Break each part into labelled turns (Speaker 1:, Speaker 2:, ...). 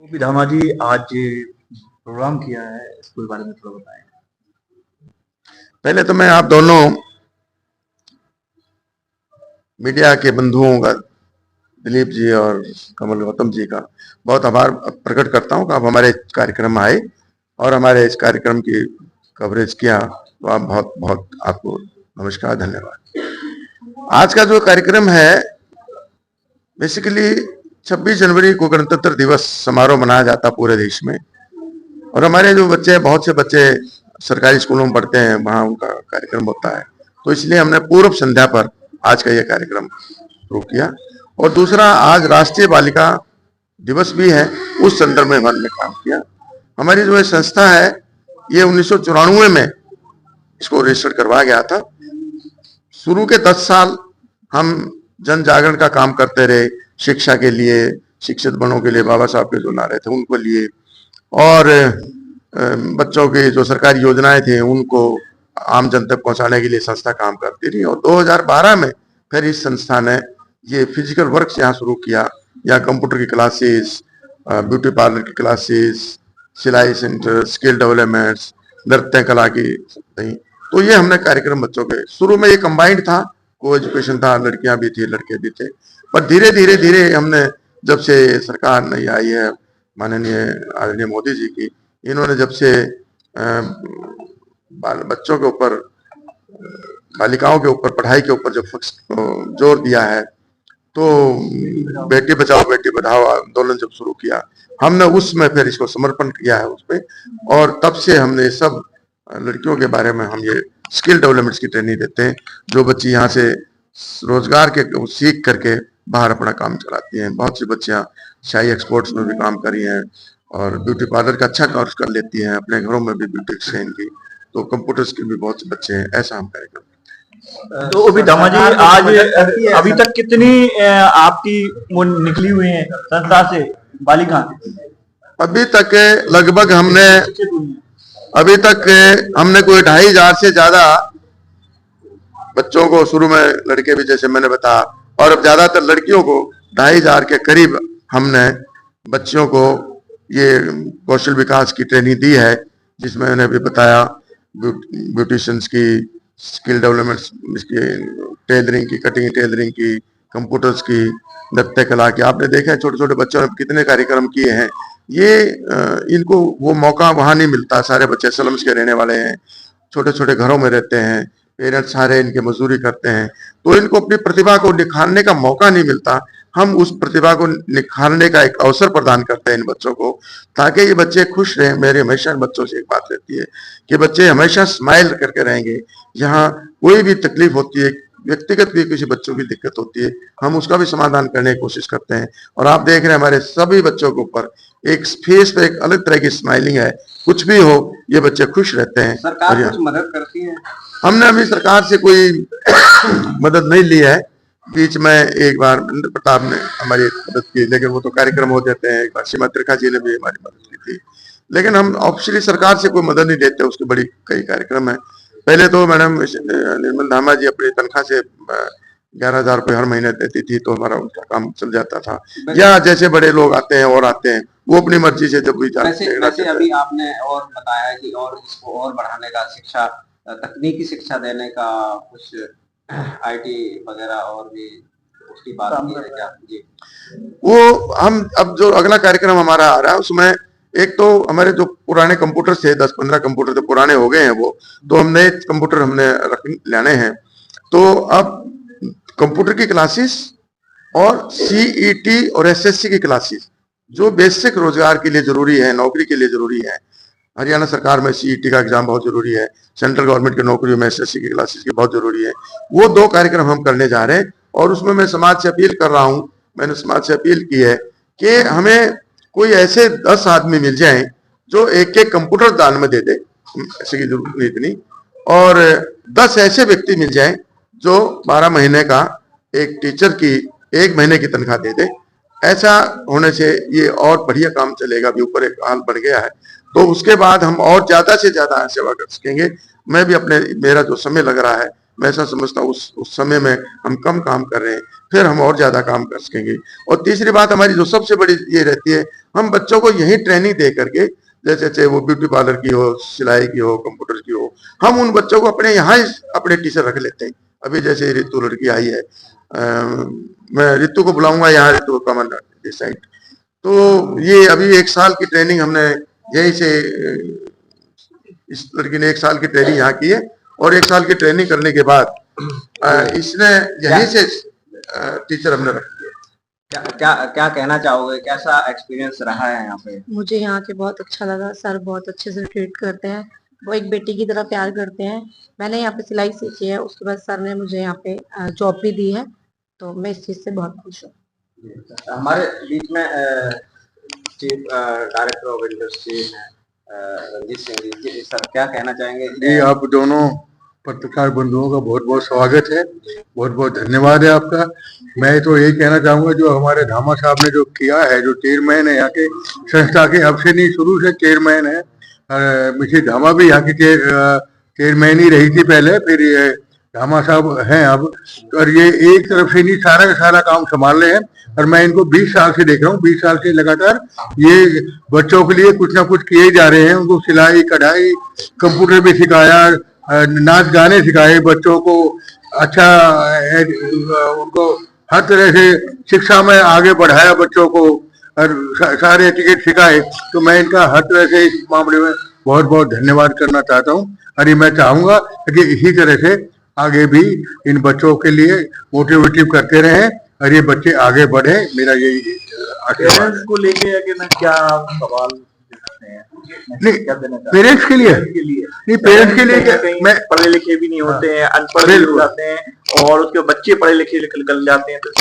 Speaker 1: विधामा जी आज प्रोग्राम किया है, इसके बारे में थोड़ा बताएं।
Speaker 2: पहले तो मैं आप दोनों मीडिया के बंधुओं का, दिलीप जी और कमल गौतम जी का बहुत आभार प्रकट करता हूं कि आप हमारे कार्यक्रम आए और हमारे इस कार्यक्रम की कवरेज किया। तो आप बहुत बहुत आपको नमस्कार, धन्यवाद। आज का जो कार्यक्रम है बेसिकली 26 जनवरी को गणतंत्र दिवस समारोह मनाया जाता पूरे देश में, और हमारे जो बच्चे, बहुत से बच्चे सरकारी स्कूलों में पढ़ते हैं, वहां उनका कार्यक्रम होता है। तो इसलिए हमने पूर्व संध्या पर आज का यह कार्यक्रम शुरू किया। और दूसरा, आज राष्ट्रीय बालिका दिवस भी है, उस संदर्भ में हमने काम किया। हमारी जो संस्था है ये 1994 में इसको रजिस्टर करवाया गया था। शुरू के 10 साल हम जन जागरण का काम करते रहे, शिक्षा के लिए, शिक्षित बनों के लिए, बाबा साहब के जो नारे थे उनको लिए, और बच्चों की जो सरकारी योजनाएं थी उनको आम जन तक पहुंचाने के लिए संस्था काम करती रही। और 2012 में फिर इस संस्था ने ये फिजिकल वर्क यहाँ शुरू किया, या कंप्यूटर की क्लासेस, ब्यूटी पार्लर की क्लासेस, सिलाई सेंटर, स्किल डेवलपमेंट्स, नृत्य कला की। तो ये हमने कार्यक्रम बच्चों के, शुरू में ये कंबाइंड था, को एजुकेशन था, लड़कियां भी थी लड़के भी थे, पर धीरे धीरे धीरे हमने, जब से सरकार नई आई है माननीय आदरणीय मोदी जी की, इन्होंने जब से बच्चों के ऊपर, बालिकाओं के ऊपर, पढ़ाई के ऊपर जब जोर दिया है, तो बेटी बचाओ बेटी पढ़ाओ आंदोलन जब शुरू किया, हमने उसमें फिर इसको समर्पण किया है उस पर। और तब से हमने सब लड़कियों के बारे में हम ये स्किल डेवलपमेंट की ट्रेनिंग देते हैं, जो बच्ची यहाँ से रोजगार के सीख करके बाहर अपना काम चलाती हैं। बहुत सी बच्चियां शाही एक्सपोर्ट्स में भी काम करी हैं, और ब्यूटी पार्लर का अच्छा कोर्स कर लेती हैं, अपने घरों में भी ब्यूटिशियन की, तो कंप्यूटर्स के भी बहुत से बच्चे हैं। ऐसा हम कार्यक्रम।
Speaker 1: तो विधामा जी आज अभी तक कितनी आपकी वो निकली हुई है संस्था से बालिका?
Speaker 2: अभी तक लगभग हमने कोई 2500 से ज्यादा बच्चों को, शुरू में लड़के भी जैसे मैंने बताया, और अब ज्यादातर लड़कियों को 2500 के करीब हमने बच्चियों को ये कौशल विकास की ट्रेनिंग दी है, जिसमें मैंने अभी बताया ब्यूटिशियंस की, स्किल डेवलपमेंट की, टेलरिंग की, कटिंग टेलरिंग की, कंप्यूटर्स की, नृत्य कला की। आपने देखा है छोटे छोटे बच्चों ने कितने कार्यक्रम किए हैं। ये इनको वो मौका वहां नहीं मिलता। सारे बच्चे स्लम्स के रहने वाले हैं, छोटे छोटे घरों में रहते हैं, पेरेंट्स सारे इनके मजदूरी करते हैं, तो इनको अपनी प्रतिभा को निखारने का मौका नहीं मिलता। हम उस प्रतिभा को निखारने का एक अवसर प्रदान करते हैं इन बच्चों को, ताकि ये बच्चे खुश रहें। मेरे हमेशा बच्चों से एक बात रहती है कि बच्चे हमेशा स्माइल करके रहेंगे। यहाँ कोई भी तकलीफ होती है, व्यक्तिगत भी किसी बच्चों की दिक्कत होती है, हम उसका भी समाधान करने की कोशिश करते हैं। और आप देख रहे हैं हमारे सभी बच्चों के ऊपर एक फेस पे एक अलग तरह की स्माइलिंग है। कुछ भी हो, ये बच्चे खुश रहते हैं।
Speaker 3: सरकार कुछ मदद करती है?
Speaker 2: हमने अभी सरकार से कोई मदद नहीं ली है। बीच में एक बार इंद्र प्रताप ने हमारी मदद की, लेकिन वो तो कार्यक्रम हो जाते हैं। एक बार सीमा त्रिखा जी ने भी हमारी मदद की थी, लेकिन हम ऑफिशियली सरकार से कोई मदद नहीं लेते। उसके बड़ी कई कार्यक्रम है। पहले तो मैडम निर्मल धामा जी अपनी तनख्वाह से 11,000 रुपये हर महीने देती थी, तो हमारा उनका काम चल जाता था। या जैसे बड़े लोग आते हैं और आते हैं, वो अपनी मर्जी से जब भी
Speaker 3: वैसे अभी आपने और बताया कि और इसको और बढ़ाने का, शिक्षा, तकनीकी शिक्षा देने का, कुछ आईटी वगैरह और भी उसकी बात की है क्या? जी,
Speaker 2: वो हम अब जो अगला कार्यक्रम हमारा आ रहा है उसमें एक तो हमारे जो पुराने कंप्यूटर थे, 10-15 कंप्यूटर तो पुराने हो गए हैं, वो तो हमने कंप्यूटर हमने लाने हैं। तो अब कंप्यूटर की क्लासेस और सीईटी और एसएससी की क्लासेस, जो बेसिक रोजगार के लिए जरूरी है, नौकरी के लिए जरूरी है। हरियाणा सरकार में सीईटी का एग्जाम बहुत जरूरी है, सेंट्रल गवर्नमेंट की नौकरियों में एसएससी की क्लासेस की बहुत जरूरी है। वो 2 कार्यक्रम हम करने जा रहे हैं, और उसमें मैं समाज से अपील कर रहा हूं, मैंने समाज से अपील की है कि हमें कोई ऐसे 10 आदमी मिल जाएं जो एक एक कंप्यूटर दान में दे दे, ऐसे की जरूरत नहीं इतनी, और 10 ऐसे व्यक्ति मिल जाएं जो 12 महीने का एक टीचर की 1 महीने की तनख्वाह दे दे। ऐसा होने से ये और बढ़िया काम चलेगा। अभी ऊपर एक हाल बढ़ गया है, तो उसके बाद हम और ज्यादा से ज्यादा सेवा कर सकेंगे। मैं भी अपने, मेरा जो समय लग रहा है मैं ऐसा समझता हूँ उस समय में हम कम काम कर रहे हैं, फिर हम और ज्यादा काम कर सकेंगे। और तीसरी बात हमारी जो सबसे बड़ी ये रहती है, हम बच्चों को यही ट्रेनिंग दे करके, जैसे चाहे वो ब्यूटी पार्लर की हो, सिलाई की हो, कंप्यूटर की हो, हम उन बच्चों को अपने यहाँ ही अपने टीचर रख लेते हैं। अभी जैसे ऋतु लड़की आई है, मैं ऋतु को बुलाऊंगा यहाँ, ऋतु कमन दिस साइड। तो ये अभी 1 साल की ट्रेनिंग हमने यहीं से, इस लड़की ने 1 साल की ट्रेनिंग यहाँ की है, और 1 साल की ट्रेनिंग करने के बाद इसने यहीं से टीचर हमने रख दिया।
Speaker 3: क्या कहना चाहोगे, कैसा एक्सपीरियंस रहा है यहाँ पे?
Speaker 4: मुझे यहाँ के बहुत अच्छा लगा, सर बहुत अच्छे से ट्रीट करते हैं, वो एक बेटी की तरह प्यार करते हैं। मैंने यहाँ पे सिलाई सीखी है, उसके बाद सर ने मुझे यहाँ पे जॉब भी दी है, तो मैं इस चीज से बहुत खुश हूँ।
Speaker 3: हमारे बीच में चीफ डायरेक्टर ऑफ इंडस्ट्री है रंजीत सिंह जी, सर क्या कहना चाहेंगे?
Speaker 5: जी, आप दोनों पत्रकार बंधुओं का बहुत बहुत स्वागत है, बहुत बहुत धन्यवाद है आपका। मैं तो यही कहना चाहूंगा, जो हमारे धामा साहब ने जो किया है, जो चेयरमैन है यहाँ के संस्था के, अब से नहीं शुरू से चेयरमैन है। मिसेज धामा भी यहाँ की चेयरमैन ही रही थी पहले, फिर ये धामा साहब हैं अब। और ये एक तरफ से नहीं सारा का सारा काम संभाल रहे हैं, और मैं इनको 20 साल से देख रहा हूँ, 20 साल से लगातार ये बच्चों के लिए कुछ ना कुछ किए जा रहे हैं। उनको सिलाई कढ़ाई, कंप्यूटर भी सिखाया, नाच गाने सिखाए बच्चों को, अच्छा उनको हर तरह से शिक्षा में आगे बढ़ाया बच्चों को, और सारे एटिकेट सिखाए। तो मैं इनका हर तरह से इस मामले में बहुत बहुत धन्यवाद करना चाहता हूँ। और ये मैं चाहूंगा कि इसी तरह से आगे भी इन बच्चों के लिए मोटिवेटिव करते रहें, और ये बच्चे आगे बढ़े, मेरा यही
Speaker 1: पेरेंट्स को लेके ना क्या सवाल
Speaker 5: नहीं, पेरेंट्स के लिए नहीं, पेरेंट्स के लिए
Speaker 1: मैं पढ़े लिखे भी नहीं होते हैं, अनपढ़ भी हो जाते हैं, और उसके बच्चे पढ़े लिखे निकल जाते हैं। तो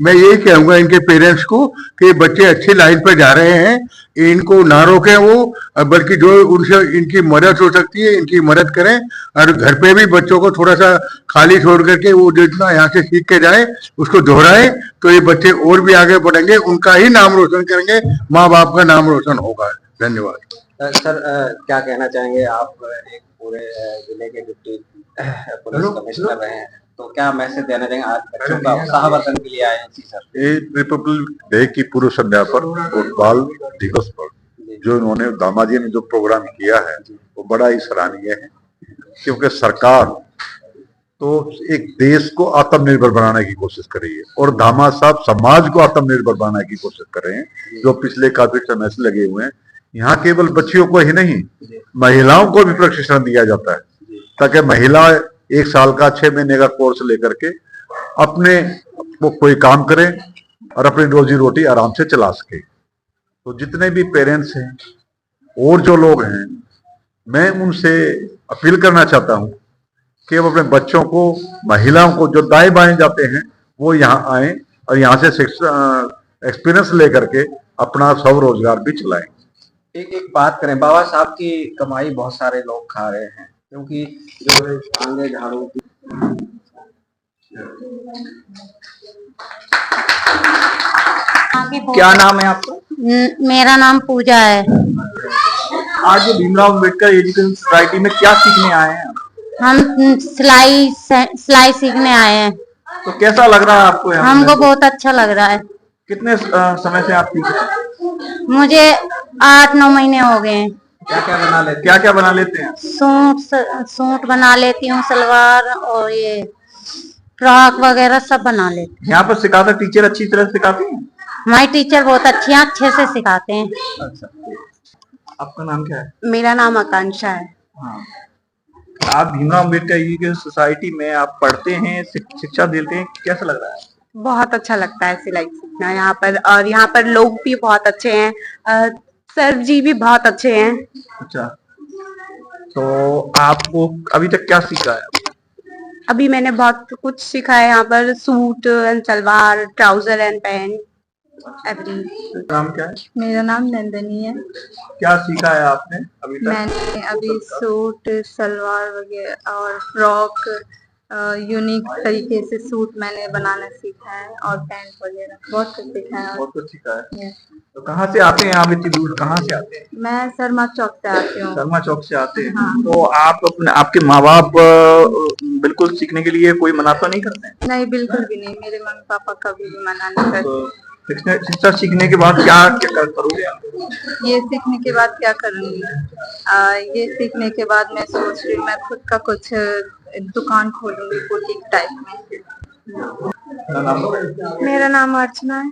Speaker 5: मैं यही कहूंगा इनके पेरेंट्स को कि बच्चे अच्छी लाइन पर जा रहे हैं, इनको ना रोकें वो, बल्कि जो उनसे इनकी मदद हो सकती है इनकी मदद करें। और घर पे भी बच्चों को थोड़ा सा खाली छोड़ करके वो जितना यहाँ से सीख के जाए उसको दोहराए, तो ये बच्चे और भी आगे बढ़ेंगे, उनका ही नाम रोशन करेंगे, माँ बाप का नाम रोशन होगा। धन्यवाद।
Speaker 3: सर क्या कहना चाहेंगे, आप एक पूरे जिले के डिप्टी पुलिस कमिश्नर रहे हैं, तो क्या मैसेज देना चाहेंगे आज बच्चों का उत्साहवर्धन के लिए आए हैं? जी सर।
Speaker 6: ये रिपब्लिक डे की पूर्व संध्या पर और बाल दिवस पर जो इन्होंने दामाजी ने जो प्रोग्राम किया है वो बड़ा ही सराहनीय है, क्योंकि सरकार तो एक देश को आत्मनिर्भर बनाने की कोशिश कर रही है, और धामा साहब समाज को आत्मनिर्भर बनाने की कोशिश कर रहे हैं, जो पिछले काफी समय से लगे हुए हैं। यहाँ केवल बच्चियों को ही नहीं, महिलाओं को भी प्रशिक्षण दिया जाता है, ताकि महिला 1 साल का 6 महीने का कोर्स लेकर के अपने वो कोई काम करें और अपनी रोजी रोटी आराम से चला सके। तो जितने भी पेरेंट्स हैं और जो लोग हैं, मैं उनसे अपील करना चाहता हूं कि वो अपने बच्चों को, महिलाओं को जो दाएं बाएं जाते हैं वो यहाँ आए और यहाँ से एक्सपीरियंस लेकर के अपना स्वरोजगार भी चलाएं।
Speaker 3: एक बात करें, बाबा साहब की कमाई बहुत सारे लोग खा रहे हैं, क्योंकि जो आंगे झाड़ू की
Speaker 1: क्या नाम है आपका?
Speaker 4: मेरा नाम पूजा है।
Speaker 1: आज भीमराव अम्बेडकर एजुकेशन सोसाइटी में क्या सीखने आए हैं?
Speaker 4: हम सिलाई सीखने आए हैं।
Speaker 1: तो कैसा लग रहा है आपको?
Speaker 4: हमको बहुत अच्छा लग रहा है।
Speaker 1: कितने समय से आप सीख रहे हैं?
Speaker 4: मुझे 8-9 महीने हो गए हैं।
Speaker 1: क्या बना लेते हैं?
Speaker 4: सूट बना लेती हूँ, सलवार और ये फ्रॉक वगैरह सब बना लेती हूँ।
Speaker 1: यहाँ पर सिखाते टीचर अच्छी तरह सिखाते हैं?
Speaker 4: हमारी टीचर बहुत अच्छे से सिखाते हैं।
Speaker 1: अच्छा, आपका नाम क्या है?
Speaker 4: मेरा नाम आकांक्षा है।
Speaker 1: हाँ, आप भीमराव अम्बेडकर एजुकेशन सोसाइटी में आप पढ़ते हैं, शिक्षा देते हैं, कैसा लग रहा है?
Speaker 7: बहुत अच्छा लगता है सिलाई सीखना यहाँ पर, और यहाँ पर लोग भी बहुत अच्छे हैं, सर जी भी बहुत अच्छे हैं।
Speaker 1: अच्छा, तो आपको अभी तक क्या सीखा है?
Speaker 7: अभी मैंने बहुत कुछ सीखा है यहाँ पर, suit and salwar, trouser and pant, every.
Speaker 1: नाम क्या है?
Speaker 7: मेरा नाम नंदनी है।
Speaker 1: क्या सीखा है आपने अभी तक?
Speaker 7: मैंने अभी सूट, सलवार वगैरह और फ्रॉक, यूनिक तरीके से सूट मैंने बनाना सीखा है, और पैंट वगैरह बहुत कुछ सीखा है।
Speaker 1: बहुत कुछ सीखा है। तो कहाँ से आते हैं आप? इतनी दूर कहाँ से आते हैं?
Speaker 7: मैं शर्मा चौक से आती हूँ।
Speaker 1: शर्मा चौक से आते हैं।
Speaker 7: हाँ।
Speaker 1: तो आप अपने आपके माँ बाप बिल्कुल सीखने के लिए कोई मना तो नहीं करते हैं?
Speaker 7: नहीं, बिल्कुल भी नहीं, मेरे मम्मी पापा कभी भी मना नहीं करते।
Speaker 1: तो शिक्षा सीखने के बाद क्या क्या करोगे आप?
Speaker 7: ये सीखने के बाद क्या करूंगी? ये सीखने के बाद मैं सोच रही हूँ मैं खुद का कुछ दुकान खोलूंगी, बुटीक टाइप में। मेरा नाम अर्चना है।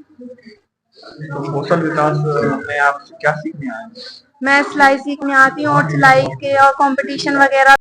Speaker 1: तो कौशल विकास में आप क्या सीखने आए हैं?
Speaker 7: मैं सिलाई सीखने आती हूँ और सिलाई के और कंपटीशन वगैरह